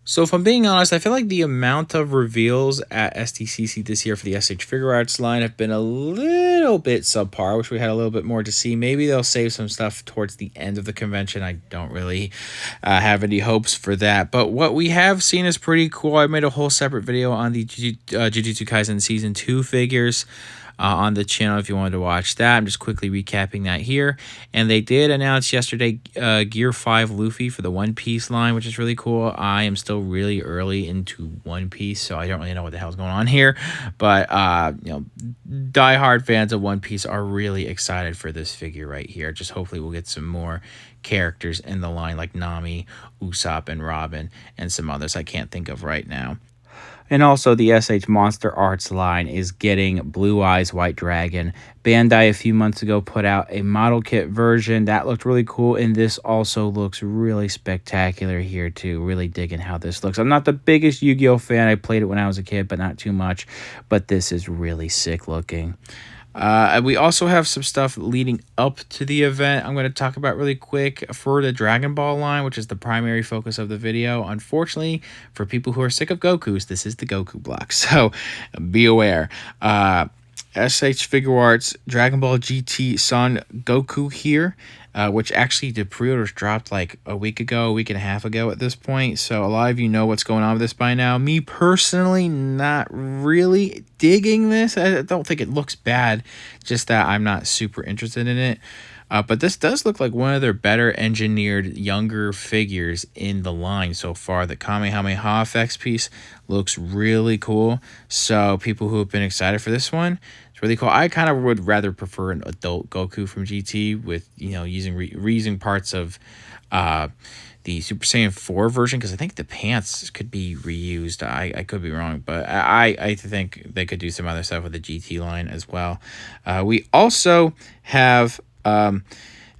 So if I'm being honest, I feel like the amount of reveals at SDCC this year for the SH Figuarts line have been a little bit subpar. I wish we had a little bit more to see. Maybe they'll save some stuff towards the end of the convention. I don't really have any hopes for that. But what we have seen is pretty cool. I made a whole separate video on the Jujutsu Kaisen Season 2 figures. On the channel if you wanted to watch that. I'm just quickly recapping that here. And they did announce yesterday Gear 5 Luffy for the One Piece line, which is really cool. I am still really early into One Piece, so I don't really know what the hell's going on here. But, diehard fans of One Piece are really excited for this figure right here. Just hopefully we'll get some more characters in the line like Nami, Usopp, and Robin, and some others I can't think of right now. And also, the SH Monster Arts line is getting Blue Eyes White Dragon. Bandai a few months ago put out a model kit version. That looked really cool, and this also looks really spectacular here, too. Really digging how this looks. I'm not the biggest Yu-Gi-Oh! Fan. I played it when I was a kid, but not too much. But this is really sick looking. We also have some stuff leading up to the event I'm going to talk about really quick for the Dragon Ball line, which is the primary focus of the video. Unfortunately, for people who are sick of Gokus, this is the Goku block, so be aware. SH Figuarts Dragon Ball GT Son Goku here, which actually the pre-orders dropped like a week and a half ago at this point. So a lot of you know what's going on with this by now. Me personally, not really digging this. I don't think it looks bad, just that I'm not super interested in it. But this does look like one of their better engineered younger figures in the line so far. The Kamehameha effects piece looks really cool. So people who have been excited for this one, it's really cool. I kind of would rather prefer an adult Goku from GT with, using reusing parts of the Super Saiyan 4 version, because I think the pants could be reused. I could be wrong, but I think they could do some other stuff with the GT line as well. We also have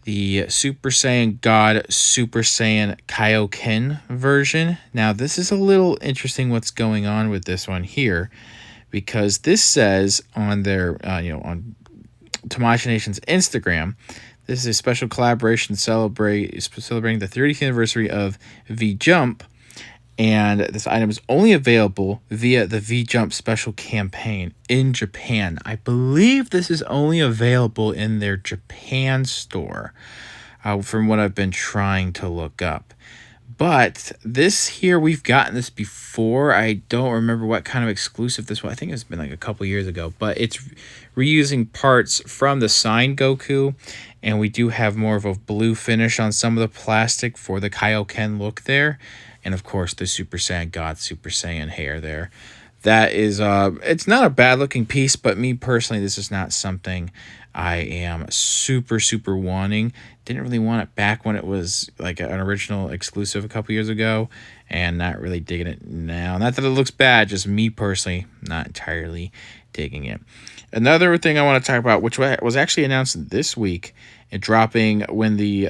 the Super Saiyan God Super Saiyan Kaioken version. Now, this is a little interesting what's going on with this one here, because this says on their, on Tamashii Nations Instagram, this is a special collaboration celebrating the 30th anniversary of V-Jump, and this item is only available via the V-Jump special campaign in Japan. I believe this is only available in their Japan store, from what I've been trying to look up. But this here, we've gotten this before. I don't remember what kind of exclusive this was. I think it's been like a couple years ago. But it's reusing parts from the signed Goku. And we do have more of a blue finish on some of the plastic for the Kaioken look there. And of course, the Super Saiyan God Super Saiyan hair there. That is, it's not a bad looking piece, but me personally, this is not something I am super wanting. Didn't really want it back when it was like an original exclusive a couple years ago, and not really digging it now. Not that it looks bad, just me personally not entirely digging it. Another thing I want to talk about, which was actually announced this week and dropping when the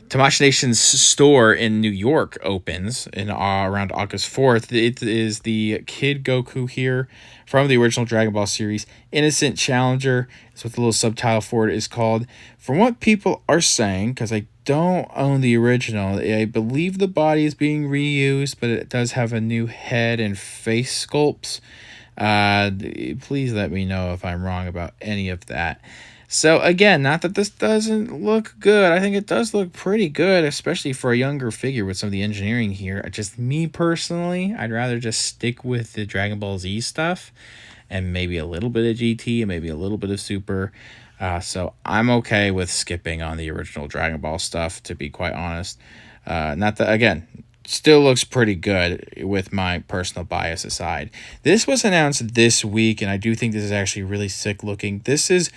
Tamashii Nations store in New York opens in around August 4th. It is the Kid Goku here from the original Dragon Ball series. Innocent Challenger is what the little subtitle for it is called. From what people are saying, because I don't own the original, I believe the body is being reused, but it does have a new head and face sculpts. Please let me know if I'm wrong about any of that. So again, not that this doesn't look good. I think it does look pretty good, especially for a younger figure with some of the engineering here. Just me personally, I'd rather just stick with the Dragon Ball Z stuff and maybe a little bit of GT and maybe a little bit of Super. So I'm okay with skipping on the original Dragon Ball stuff, to be quite honest. Not that, again, still looks pretty good with my personal bias aside. This was announced this week, and I do think this is actually really sick looking. This is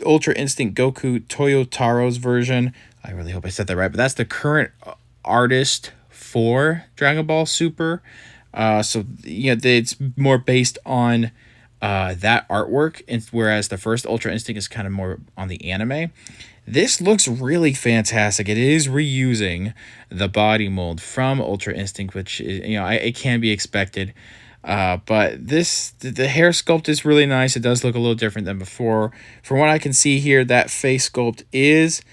Ultra Instinct Goku Toyotarou's version. I really hope I said that right, but that's the current artist for Dragon Ball Super. So it's more based on that artwork, and whereas the first Ultra Instinct is kind of more on the anime. This looks really fantastic. It is reusing the body mold from Ultra Instinct, which is, it can be expected. But the hair sculpt is really nice. It does look a little different than before. From what I can see here, that face sculpt is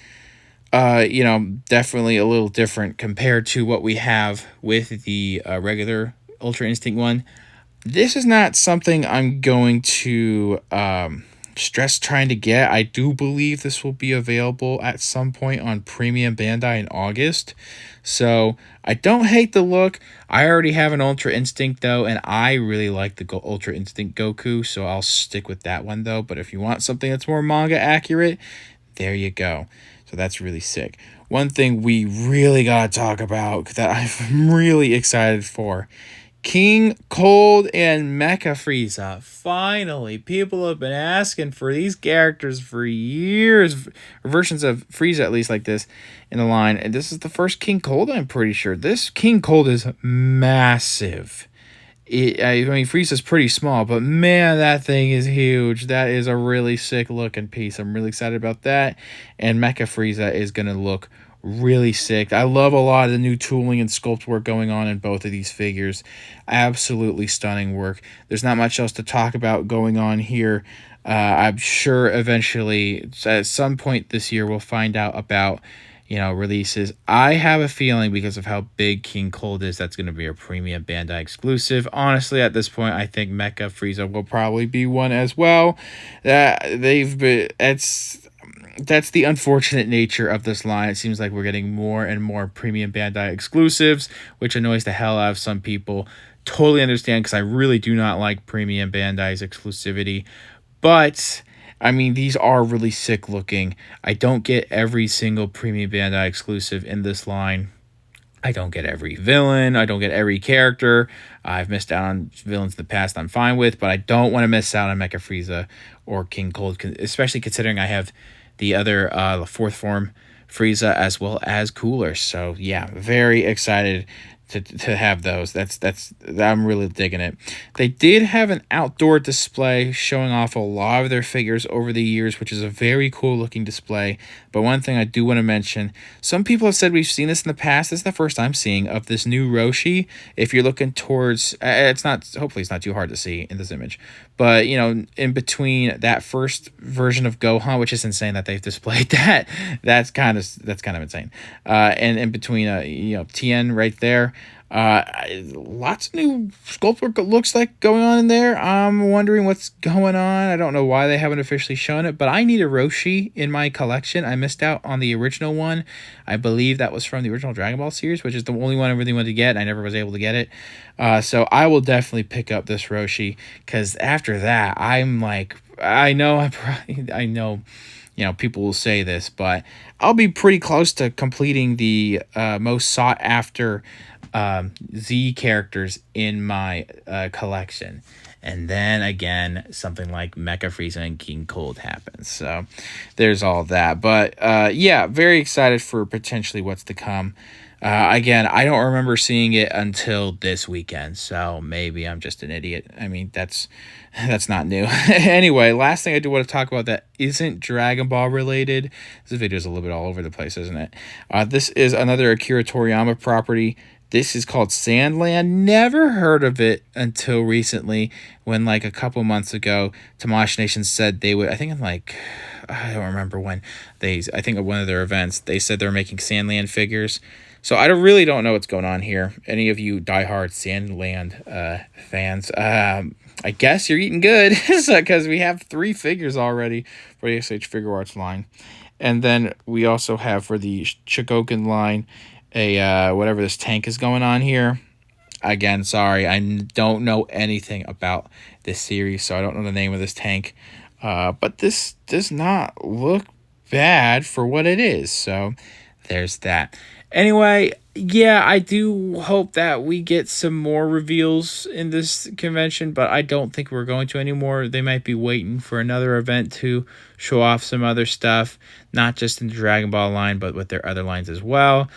you know, definitely a little different compared to what we have with the regular Ultra Instinct one. This is not something I'm going to stress trying to get. I do believe this will be available at some point on Premium Bandai in August. So I don't hate the look. I already have an Ultra Instinct though, and I really like the Ultra Instinct Goku, so I'll stick with that one though. But if you want something that's more manga accurate, there you go. So that's really sick. One thing we really gotta talk about that I'm really excited for: King Cold and Mecha Frieza. Finally, people have been asking for these characters for years. Versions of Frieza, at least like this, in the line. And this is the first King Cold, I'm pretty sure. This King Cold is massive. I mean, Frieza's pretty small, but man, that thing is huge. That is a really sick looking piece. I'm really excited about that. And Mecha Frieza is going to look really sick. I love a lot of the new tooling and sculpt work going on in both of these figures. Absolutely stunning work. There's not much else to talk about going on here. I'm sure eventually, at some point this year, we'll find out about, you know, releases. I have a feeling because of how big King Cold is, that's going to be a premium Bandai exclusive. Honestly, at this point, I think Mecha Frieza will probably be one as well. That's the unfortunate nature of this line. It seems like we're getting more and more premium Bandai exclusives, which annoys the hell out of some people. Totally understand, because I really do not like premium Bandai's exclusivity. But I mean, these are really sick looking. I don't get every single premium Bandai exclusive in this line. I don't get every villain. I don't get every character. I've missed out on villains in the past I'm fine with, but I don't want to miss out on Mecha Frieza or King Cold, especially considering I have the other fourth form Frieza as well as Cooler. So yeah, very excited to have those. I'm really digging it. They did have an outdoor display showing off a lot of their figures over the years, which is a very cool looking display. But one thing I do want to mention, some people have said we've seen this in the past. This is the first I'm seeing of this new Roshi. If you're looking towards, hopefully it's not too hard to see in this image, but you know, in between that first version of Gohan, which is insane that they've displayed that. That's kind of insane. And in between, you know, Tien right there. Lots of new sculpt work, it looks like, going on in there. I'm wondering what's going on. I don't know why they haven't officially shown it, but I need a Roshi in my collection. I missed out on the original one. I believe that was from the original Dragon Ball series, which is the only one I really wanted to get, and I never was able to get it. So I will definitely pick up this Roshi, because after that, I'm like, I know, you know, people will say this, but I'll be pretty close to completing the most sought after Z characters in my collection. And then again, something like Mecha Frieza and King Cold happens. So there's all that. But yeah, very excited for potentially what's to come. Again, I don't remember seeing it until this weekend, so maybe I'm just an idiot. I mean, that's not new. Anyway, last thing I do want to talk about that isn't Dragon Ball related. This video is a little bit all over the place, isn't it? This is another Akira Toriyama property. This is called Sandland. Never heard of it until recently, when like a couple months ago, Tamashii Nations said they would, I think in like, I don't remember when, I think at one of their events, they said they're making Sandland figures. So I really don't know what's going on here. Any of you diehard Sandland fans, I guess you're eating good, because we have 3 figures already for the SH Figuarts line. And then we also have for the Shogoken line a whatever this tank is going on here. Again, sorry, I don't know anything about this series, so I don't know the name of this tank. But this does not look bad for what it is. So there's that. Anyway, yeah, I do hope that we get some more reveals in this convention, but I don't think we're going to anymore. They might be waiting for another event to show off some other stuff, not just in the Dragon Ball line, but with their other lines as well.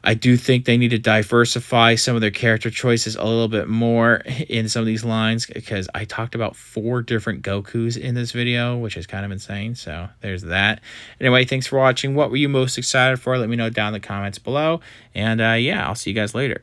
I do think they need to diversify some of their character choices a little bit more in some of these lines, because I talked about 4 different Gokus in this video, which is kind of insane. So there's that. Anyway, thanks for watching. What were you most excited for? Let me know down in the comments below. And yeah, I'll see you guys later.